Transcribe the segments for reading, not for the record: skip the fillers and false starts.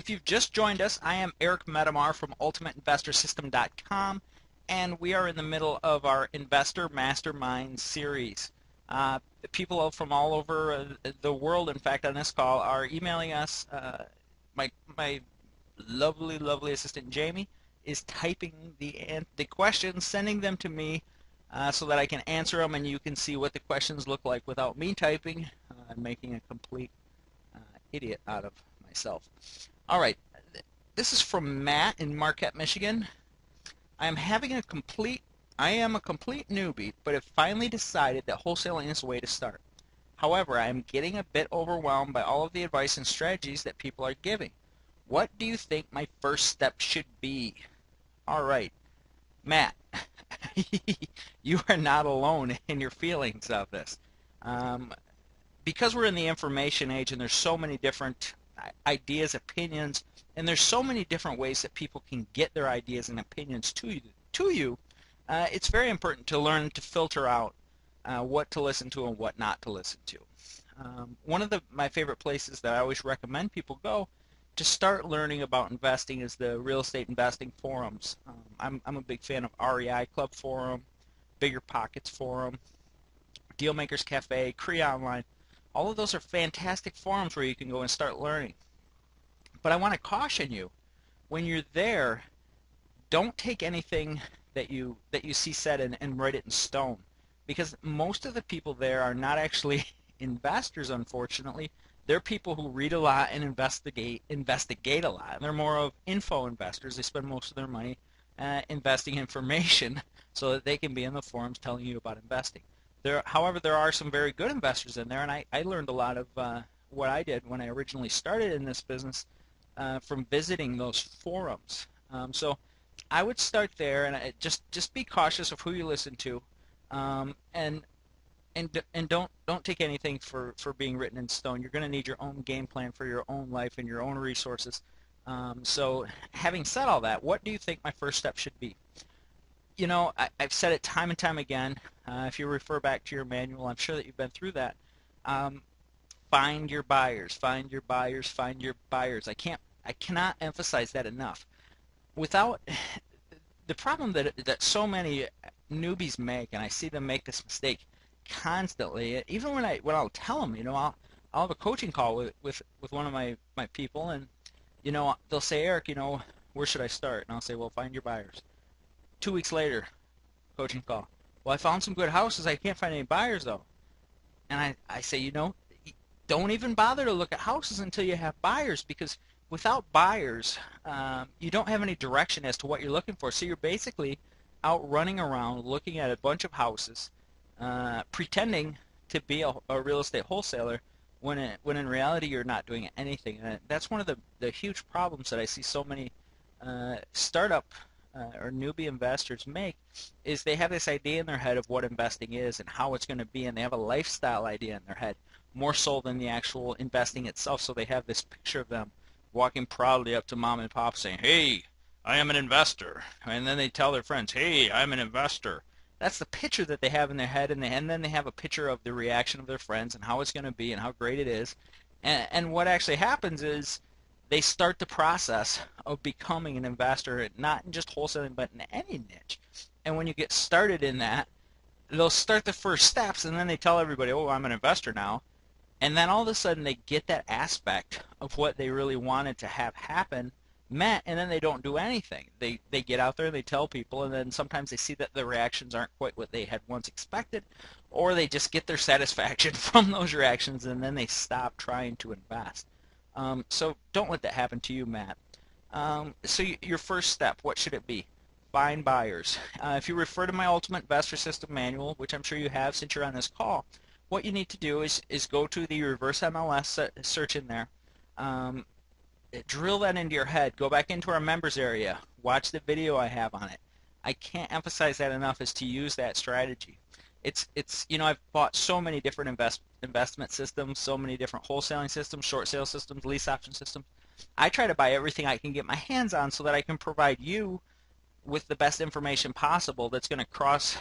If you've just joined us, I am Eric Metamar from UltimateInvestorSystem.com, and we are in the middle of our Investor Mastermind series. People from all over the world, in fact, on this call, are emailing us. My lovely assistant Jamie is typing the questions, sending them to me so that I can answer them, and you can see what the questions look like without me typing and making a complete idiot out of myself. All right, this is from Matt in Marquette, Michigan. I am a complete newbie, but have finally decided that wholesaling is the way to start. However, I am getting a bit overwhelmed by all of the advice and strategies that people are giving. What do you think my first step should be? All right, Matt, you are not alone in your feelings of this. Because we're in the information age and there's so many different ideas, opinions, and there's so many different ways that people can get their ideas and opinions to you, it's very important to learn to filter out what to listen to and what not to listen to. One of my favorite places that I always recommend people go to start learning about investing is the real estate investing forums. I'm a big fan of REI Club Forum, Bigger Pockets Forum, Dealmakers Cafe, Cree Online. All of those are fantastic forums where you can go and start learning. But I want to caution you, when you're there, don't take anything that you see said and write it in stone, because most of the people there are not actually investors, unfortunately. They're people who read a lot and investigate a lot. They're more of info investors. They spend most of their money investing information so that they can be in the forums telling you about investing. However, there are some very good investors in there, and I learned a lot of what I did when I originally started in this business from visiting those forums. So I would start there, and just be cautious of who you listen to, and don't take anything for being written in stone. You're going to need your own game plan for your own life and your own resources. So having said all that, what do you think my first step should be? You know, I've said it time and time again. If you refer back to your manual, I'm sure that you've been through that. Find your buyers, find your buyers, find your buyers. I cannot emphasize that enough. Without the problem that so many newbies make, and I see them make this mistake constantly. Even when I'll tell them, you know, I'll have a coaching call with one of my people, and you know, they'll say, Eric, you know, where should I start? And I'll say, well, find your buyers. 2 weeks later, coaching call. Well, I found some good houses. I can't find any buyers, though. And I say, you know, don't even bother to look at houses until you have buyers, because without buyers, you don't have any direction as to what you're looking for. So you're basically out running around looking at a bunch of houses, pretending to be a real estate wholesaler, when in reality you're not doing anything. And that's one of the huge problems that I see so many startup or newbie investors make, is they have this idea in their head of what investing is and how it's going to be, and they have a lifestyle idea in their head more so than the actual investing itself. So they have this picture of them walking proudly up to mom and pop saying, hey, I am an investor, and then they tell their friends, hey, I'm an investor. That's the picture that they have in their head, and then they have a picture of the reaction of their friends and how it's going to be and how great it is. And what actually happens is they start the process of becoming an investor, not in just wholesaling, but in any niche. And when you get started in that, they'll start the first steps, and then they tell everybody, oh, I'm an investor now. And then all of a sudden they get that aspect of what they really wanted to have happen met, and then they don't do anything. They get out there and they tell people, and then sometimes they see that the reactions aren't quite what they had once expected, or they just get their satisfaction from those reactions, and then they stop trying to invest. So don't let that happen to you, Matt. So your first step, what should it be? Find buyers. If you refer to my Ultimate Investor System Manual, which I'm sure you have since you're on this call, what you need to do is go to the reverse MLS search in there. Drill that into your head. Go back into our members area. Watch the video I have on it. I can't emphasize that enough, is to use that strategy. It's you know, I've bought so many different investment systems, so many different wholesaling systems, short sale systems, lease option systems. I try to buy everything I can get my hands on so that I can provide you with the best information possible that's going to cross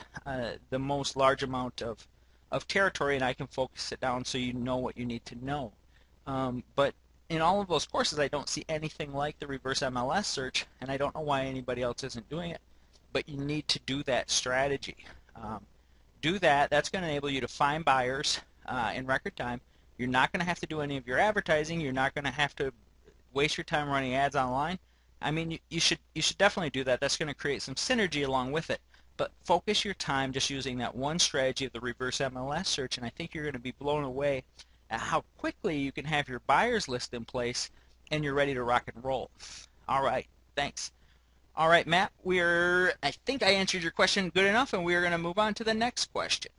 the most large amount of territory, and I can focus it down so you know what you need to know. But in all of those courses, I don't see anything like the reverse MLS search, and I don't know why anybody else isn't doing it. But you need to do that strategy. Um, do that. That's going to enable you to find buyers in record time. You're not going to have to do any of your advertising. You're not going to have to waste your time running ads online. I mean, you should definitely do that. That's going to create some synergy along with it. But focus your time just using that one strategy of the reverse MLS search, and I think you're going to be blown away at how quickly you can have your buyers list in place and you're ready to rock and roll. All right, thanks. All right, Matt, I think I answered your question good enough, and we are going to move on to the next question.